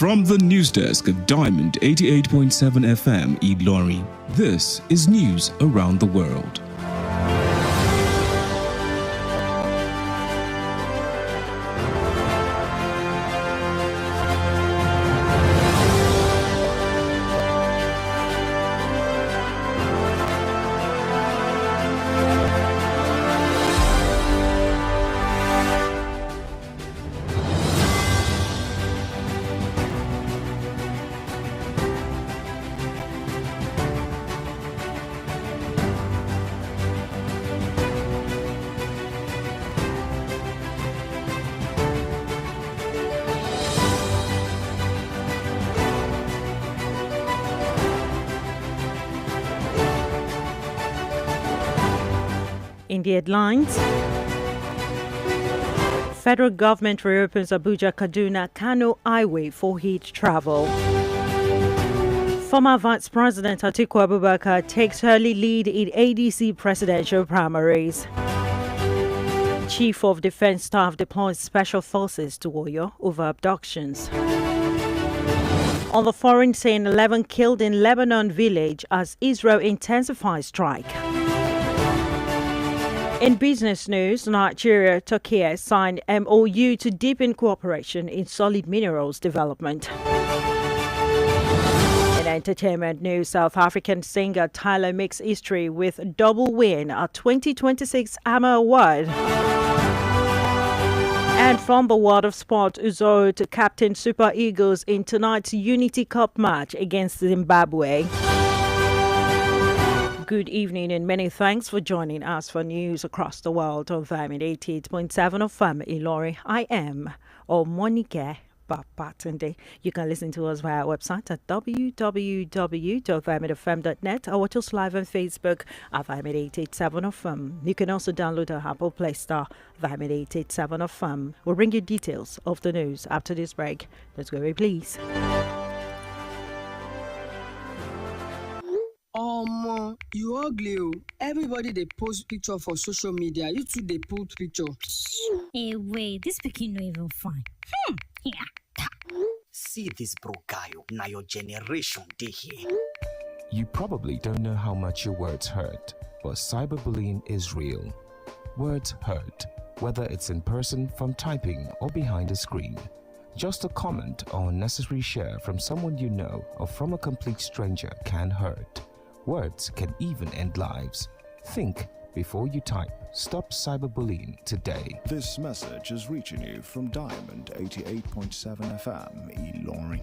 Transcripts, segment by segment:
From the news desk of Diamond 88.7 FM Ilorin, this is news around the world. In the headlines, federal government reopens Abuja-Kaduna-Kano highway for heat travel. Former Vice President Atiku Abubakar takes early lead in ADC presidential primaries. Chief of Defense Staff deploys special forces to Oyo over abductions. On the foreign scene, 11 killed in Lebanon village as Israel intensifies strike. In business news, Nigeria, Turkey signed MOU to deepen cooperation in solid minerals development. In entertainment news, South African singer Tyler makes history with a double win at 2026 AMA Award. And from the world of sport, Uzoro to captain Super Eagles in tonight's Unity Cup match against Zimbabwe. Good evening and many thanks for joining us for news across the world on Diamond 88.7 of Ilorin. I am Omonike Babatunde. You can listen to us via our website at www.diamondfm.net or watch us live on Facebook at Diamond 887 of You can also download our Apple Play Store, Diamond 887 of We'll bring you details of the news after this break. Let's go away, please. You ugly. Everybody they post picture for social media. You too they put picture. Hey, wait, this picking not even fine. Yeah. See this bro guy, now your generation dey here. You probably don't know how much your words hurt, but cyberbullying is real. Words hurt, whether it's in person from typing or behind a screen. Just a comment or unnecessary share from someone you know or from a complete stranger can hurt. Words can even end lives. Think before you type. Stop cyberbullying today. This message is reaching you from Diamond 88.7 FM Ilorin.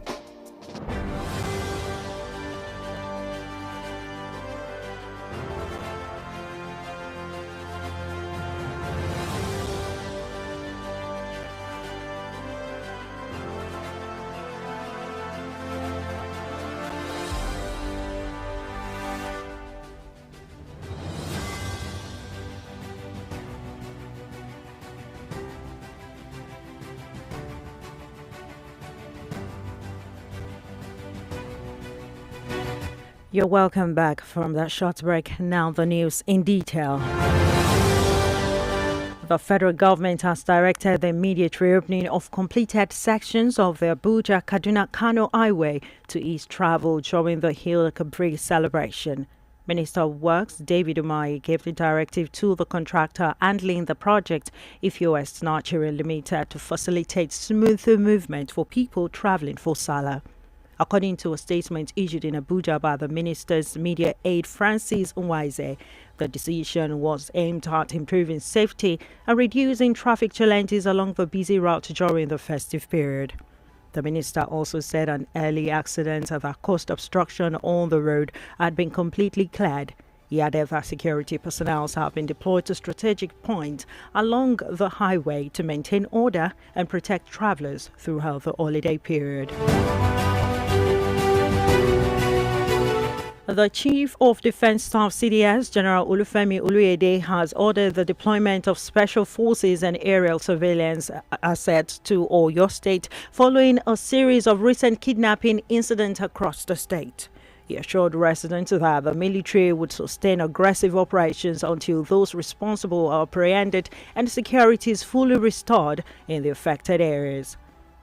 You're welcome back from that short break. Now the news in detail. The federal government has directed the immediate reopening of completed sections of the Abuja-Kaduna-Kano highway to ease travel during the Hill Capri celebration. Minister of Works David Umahi gave the directive to the contractor handling the project, Ifeos Nigeria Limited, to facilitate smoother movement for people traveling for Salah. According to a statement issued in Abuja by the minister's media aide Francis Nwaize, the decision was aimed at improving safety and reducing traffic challenges along the busy route during the festive period. The minister also said an early accident that caused obstruction on the road had been completely cleared. He added that security personnel have been deployed to strategic points along the highway to maintain order and protect travelers throughout the holiday period. The Chief of Defense Staff CDS, General Olufemi Oluyede, has ordered the deployment of special forces and aerial surveillance assets to Oyo State following a series of recent kidnapping incidents across the state. He assured residents that the military would sustain aggressive operations until those responsible are apprehended and security is fully restored in the affected areas.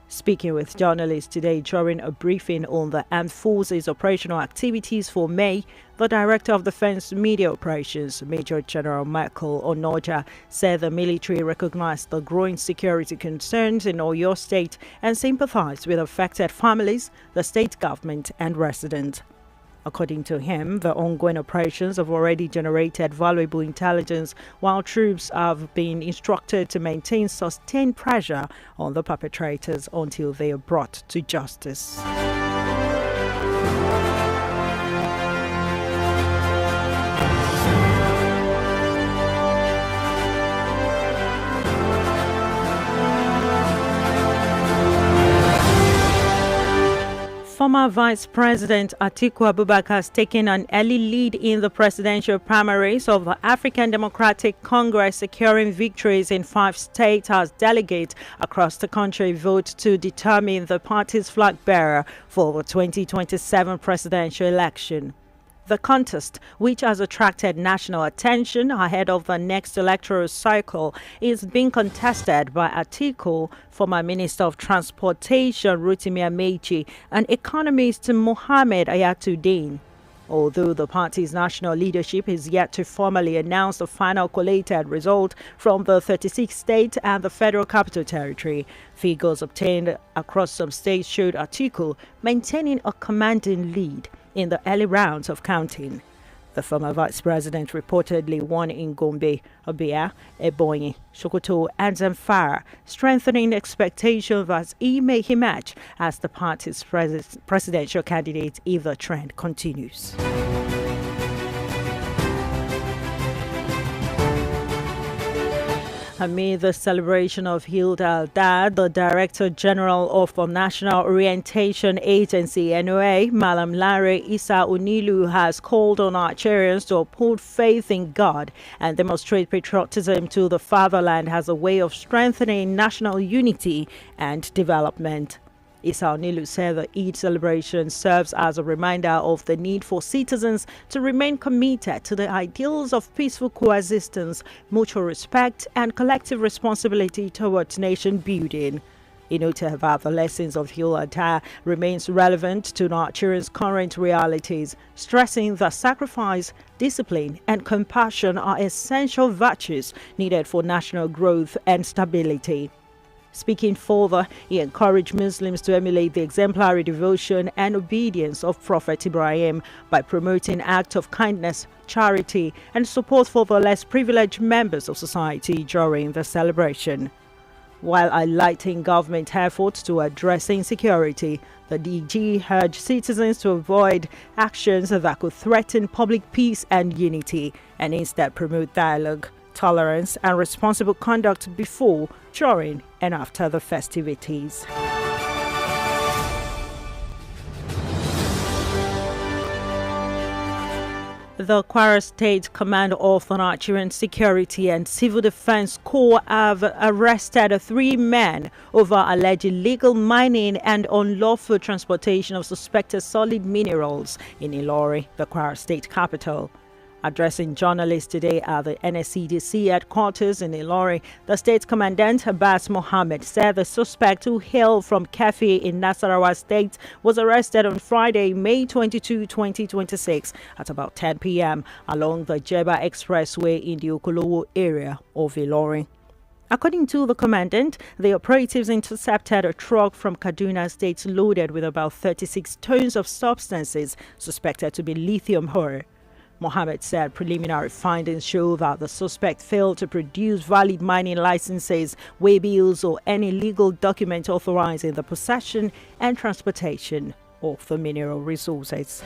Speaking with journalists today during a briefing on the Armed Forces operational activities for May, the Director of Defense Media Operations, Major General Michael Omonike, said the military recognized the growing security concerns in Oyo State and sympathized with affected families, the state government and residents. According to him, the ongoing operations have already generated valuable intelligence, while troops have been instructed to maintain sustained pressure on the perpetrators until they are brought to justice. Former Vice President Atiku Abubakar has taken an early lead in the presidential primaries of the African Democratic Congress, securing victories in 5 states as delegates across the country vote to determine the party's flag bearer for the 2027 presidential election. The contest, which has attracted national attention ahead of the next electoral cycle, is being contested by Atiku, former Minister of Transportation Rotimi Amechi, and economist Mohammed Ayatuddin. Although the party's national leadership is yet to formally announce the final collated result from the 36 states and the Federal Capital Territory, figures obtained across some states showed Atiku maintaining a commanding lead in the early rounds of counting. The former vice president reportedly won in Gombe, Abia, Ebonyi, Sokoto and Zamfara, strengthening expectations that he may emerge as the party's presidential candidate if the trend continues. Amid the celebration of Eid al-Adha, the Director General of the National Orientation Agency, NOA, Malam Lare Isa Unilu, has called on Nigerians to uphold faith in God and demonstrate patriotism to the fatherland as a way of strengthening national unity and development. Isa Unilu said the Eid celebration serves as a reminder of the need for citizens to remain committed to the ideals of peaceful coexistence, mutual respect, and collective responsibility towards nation building. He noted that the lessons of Eid al-Adha remains relevant to Nigerians' current realities, stressing that sacrifice, discipline, and compassion are essential virtues needed for national growth and stability. Speaking further, he encouraged Muslims to emulate the exemplary devotion and obedience of Prophet Ibrahim by promoting acts of kindness, charity, and support for the less privileged members of society during the celebration. While highlighting government efforts to address insecurity, the DG urged citizens to avoid actions that could threaten public peace and unity, and instead promote dialogue, tolerance, and responsible conduct before, during, and after the festivities. The Kwara State Command of the Nigerian Security and Civil Defense Corps have arrested 3 men over alleged illegal mining and unlawful transportation of suspected solid minerals in Ilori, the Kwara State capital. Addressing journalists today at the NSCDC headquarters in Ilori, the state commandant Abbas Mohammed said the suspect, who hailed from Kefi in Nasarawa State, was arrested on Friday, May 22, 2026 at about 10 p.m. along the Jeba Expressway in the Okolowo area of Ilori. According to the commandant, the operatives intercepted a truck from Kaduna State loaded with about 36 tons of substances suspected to be lithium ore. Mohammed said preliminary findings show that the suspect failed to produce valid mining licenses, waybills, or any legal document authorizing the possession and transportation of the mineral resources.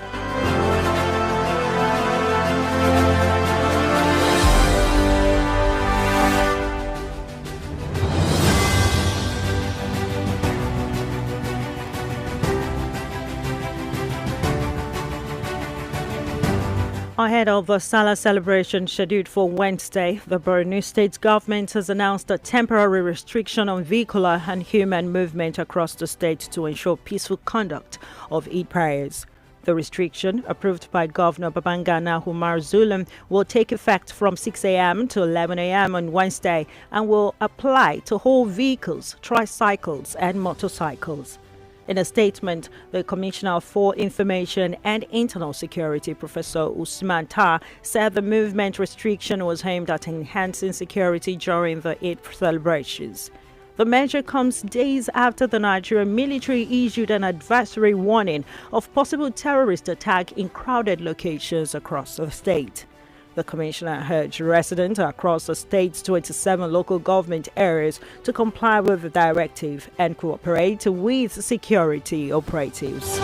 Ahead of the Salah celebration scheduled for Wednesday, the Borno State government has announced a temporary restriction on vehicular and human movement across the state to ensure peaceful conduct of Eid prayers. The restriction, approved by Governor Babangana Umar Zulum, will take effect from 6 a.m. to 11 a.m. on Wednesday and will apply to all vehicles, tricycles and motorcycles. In a statement, the Commissioner for Information and Internal Security, Professor Usman Tar, said the movement restriction was aimed at enhancing security during the Eid celebrations. The measure comes days after the Nigerian military issued an advisory warning of possible terrorist attack in crowded locations across the state. The commissioner urged residents across the state's 27 local government areas to comply with the directive and cooperate with security operatives.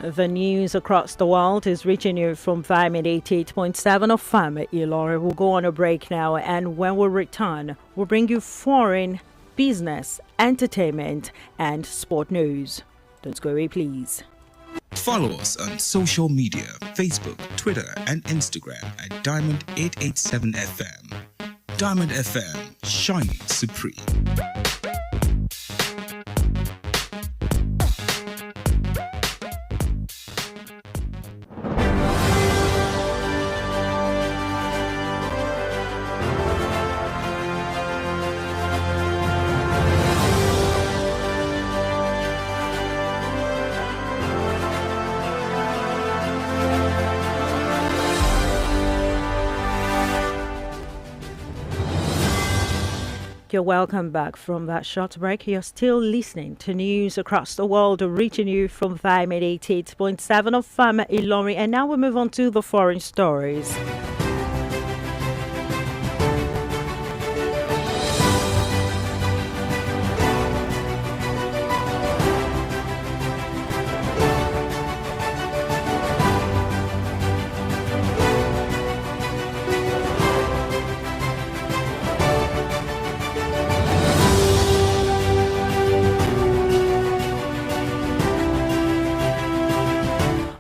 The news across the world is reaching you from Vitamin 88.7 of Farmer Ilori. We'll go on a break now, and when we return, we'll bring you foreign, business, entertainment, and sport news. Don't go away, please. Follow us on social media, Facebook, Twitter, and Instagram at Diamond 887 FM. Diamond FM, shining supreme. You're welcome back from that short break. You're still listening to news across the world, reaching you from Vitamin 88.7 of Farmer Ilori. And now we move on to the foreign stories.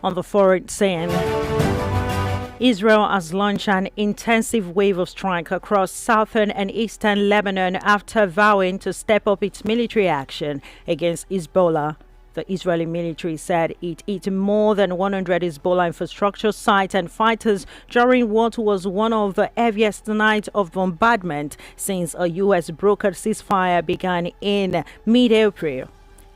On the foreign scene, Israel has launched an intensive wave of strike across southern and eastern Lebanon after vowing to step up its military action against Hezbollah. The Israeli military said it hit more than 100 Hezbollah infrastructure sites and fighters during what was one of the heaviest nights of bombardment since a U.S. brokered ceasefire began in mid-April.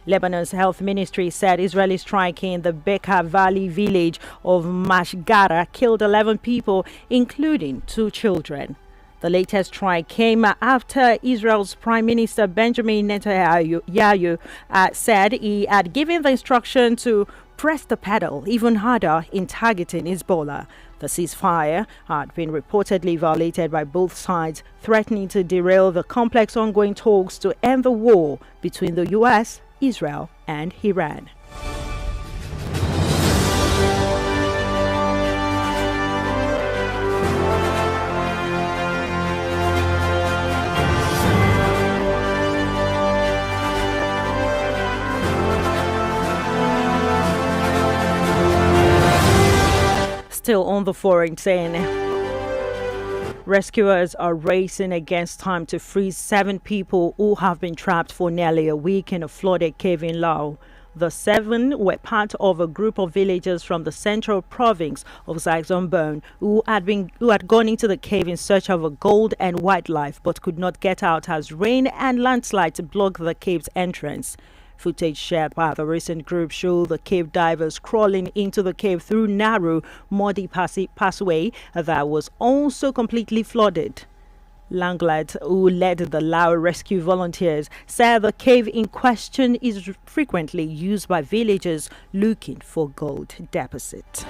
Lebanon's health ministry said Israeli strike in the Bekaa Valley village of Mashgara killed 11 people, including 2 children. The latest strike came after Israel's Prime Minister Benjamin Netanyahu said he had given the instruction to press the pedal even harder in targeting Hezbollah. The ceasefire had been reportedly violated by both sides, threatening to derail the complex ongoing talks to end the war between the U.S., Israel and Iran. Still on the foreign scene, rescuers are racing against time to free 7 people who have been trapped for nearly a week in a flooded cave in Laos. The 7 were part of a group of villagers from the central province of Zaixongbon who had gone into the cave in search of a gold and wildlife but could not get out as rain and landslides blocked the cave's entrance. Footage shared by the recent group showed the cave divers crawling into the cave through narrow, muddy passway that was also completely flooded. Langlet, who led the Lao rescue volunteers, said the cave in question is frequently used by villagers looking for gold deposit.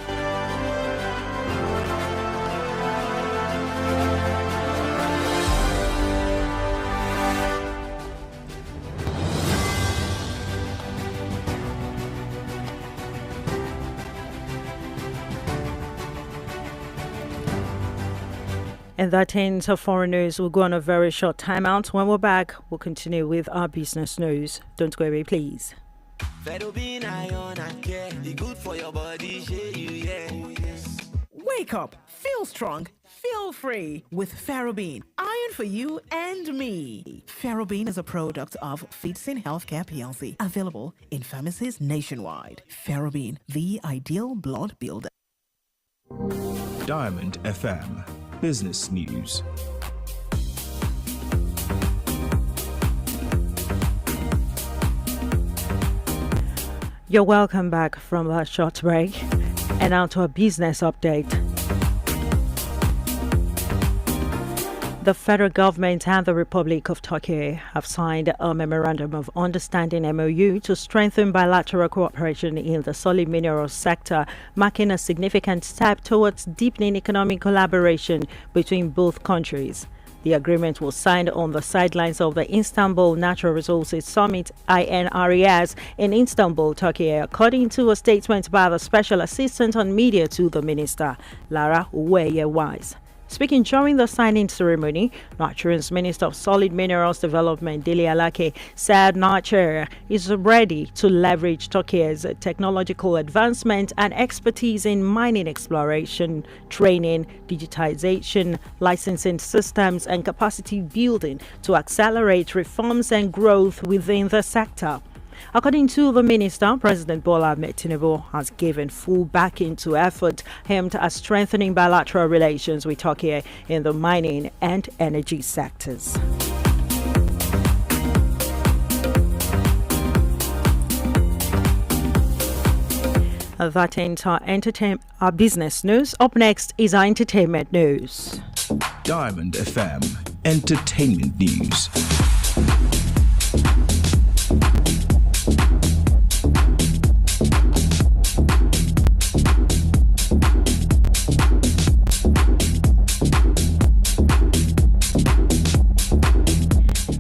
And that ends our foreign news. We'll go on a very short timeout. When we're back, we'll continue with our business news. Don't go away, please. Wake up, feel strong, feel free with Ferrobene. Iron Good for you and me. Ferrobin is a product of Feedsin Healthcare PLC, available in pharmacies nationwide. Ferrobin, the ideal blood builder. Diamond FM Business News. You're welcome back from a short break. And now to a business update. The federal government and the Republic of Turkey have signed a memorandum of understanding MOU to strengthen bilateral cooperation in the solid minerals sector, marking a significant step towards deepening economic collaboration between both countries. The agreement was signed on the sidelines of the Istanbul Natural Resources Summit (INRES) in Istanbul, Turkey, according to a statement by the Special Assistant on Media to the Minister, Lara Uweye-Wise. Speaking during the signing ceremony, Nigeria's Minister of Solid Minerals Development, Dele Alake, said Nigeria is ready to leverage Turkey's technological advancement and expertise in mining exploration, training, digitization, licensing systems, and capacity building to accelerate reforms and growth within the sector. According to the minister, President Bola Ahmed Tinubu has given full backing to effort aimed at strengthening bilateral relations with Turkey in the mining and energy sectors. That ends our business news. Up next is our entertainment news. Diamond FM Entertainment News.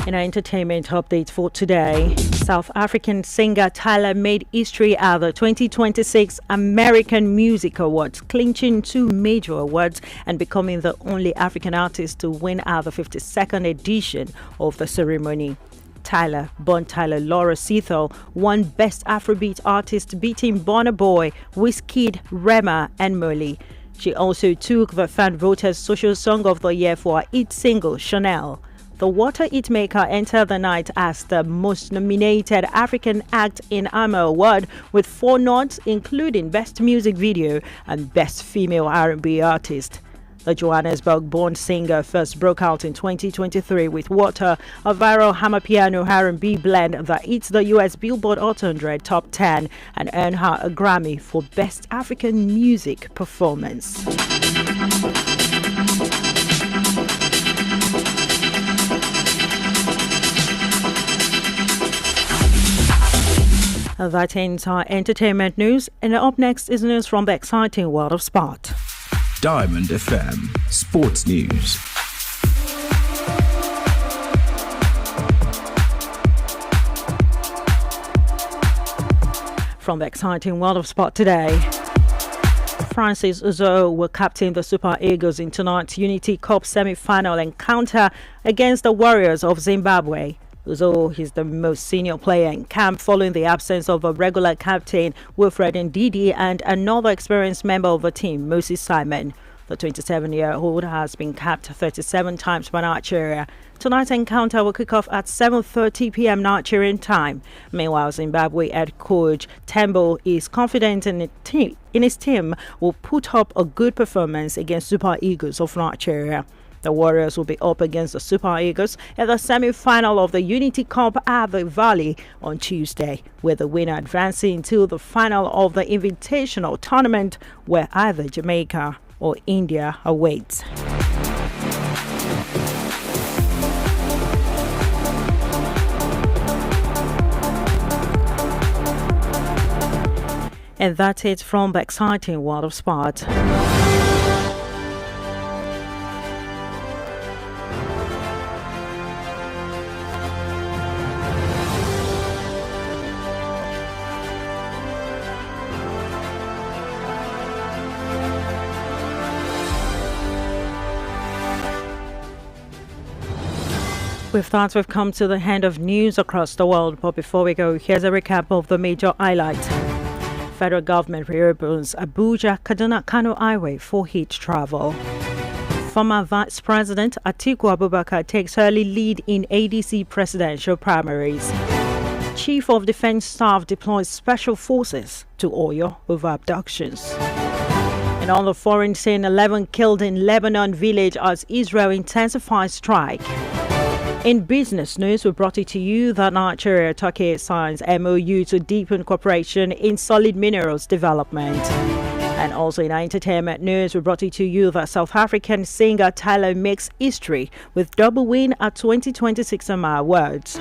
In our entertainment update for today, South African singer Tyler made history at the 2026 American Music Awards, clinching 2 major awards and becoming the only African artist to win at the 52nd edition of the ceremony. Tyler, born Tyler Laura Sethel, won Best Afrobeat Artist, beating Burna Boy, Wizkid, Rema, and Molly. She also took the Fan Voters Social Song of the Year for her hit single, Chanel. The Water It Maker entered the night as the most nominated African act in AMA Award with 4 nods, including Best Music Video and Best Female R&B Artist. The Johannesburg-born singer first broke out in 2023 with Water, a viral Amapiano R&B blend that hit the US Billboard Hot 100 Top 10 and earned her a Grammy for Best African Music Performance. That ends our entertainment news, and up next is news from the exciting world of sport. Diamond FM Sports News. From the exciting world of sport today, Francis Uzo will captain the Super Eagles in tonight's Unity Cup semi-final encounter against the Warriors of Zimbabwe. Uzo is the most senior player in camp following the absence of a regular captain, Wilfred Ndidi, and another experienced member of the team, Moses Simon. The 27-year-old has been capped 37 times by Nigeria. Tonight's encounter will kick off at 7:30 p.m. Nigerian time. Meanwhile, Zimbabwe head coach Tembo is confident in his team will put up a good performance against Super Eagles of Nigeria. The Warriors will be up against the Super Eagles at the semi-final of the Unity Cup at the Valley on Tuesday, with the winner advancing to the final of the Invitational Tournament, where either Jamaica or India awaits. And that's it from the exciting world of sport. With that, we've come to the end of news across the world. But before we go, here's a recap of the major highlights. Federal government reopens Abuja Kaduna Kano Highway for heat travel. Former Vice President Atiku Abubakar takes early lead in ADC presidential primaries. Chief of Defense Staff deploys special forces to Oyo over abductions. And on the foreign scene, 11 killed in Lebanon village as Israel intensifies strike. In business news, we brought it to you that Nigeria Turkey signs MOU to deepen cooperation in solid minerals development. And also in entertainment news, we brought it to you that South African singer Tyler makes history with double win at 2026 AMA Awards.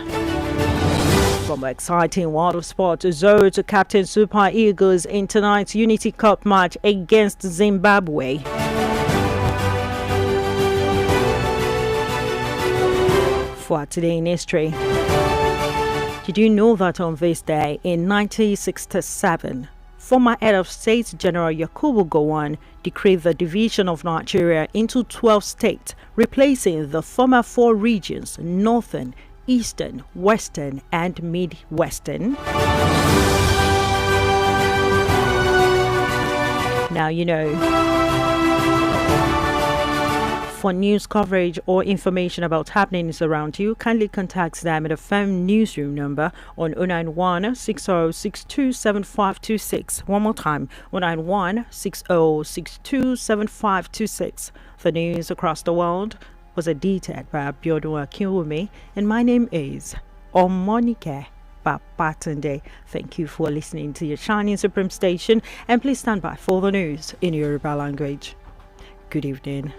From exciting world of sport, Zoro to captain Super Eagles in tonight's Unity Cup match against Zimbabwe. For today in history, did you know that on this day in 1967, former head of state General Yakubu Gowon decreed the division of Nigeria into 12 states, replacing the former 4 regions, Northern, Eastern, Western, and Midwestern. Now you know. For news coverage or information about happenings around you, kindly contact them at the firm newsroom number on 091 6062 7526. One more time, 091 6062 7526. The news across the world was edited by Abiodun Akinwumi, and my name is Omonike Babatunde. Thank you for listening to your Shining Supreme station, and please stand by for the news in Yoruba language. Good evening.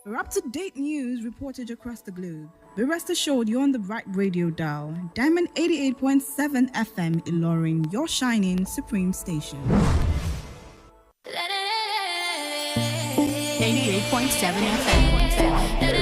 For up-to-date news reported across the globe, be rest assured you're on the right radio dial. Diamond 88.7 FM Ilorin, your shining supreme station. 88.7 FM.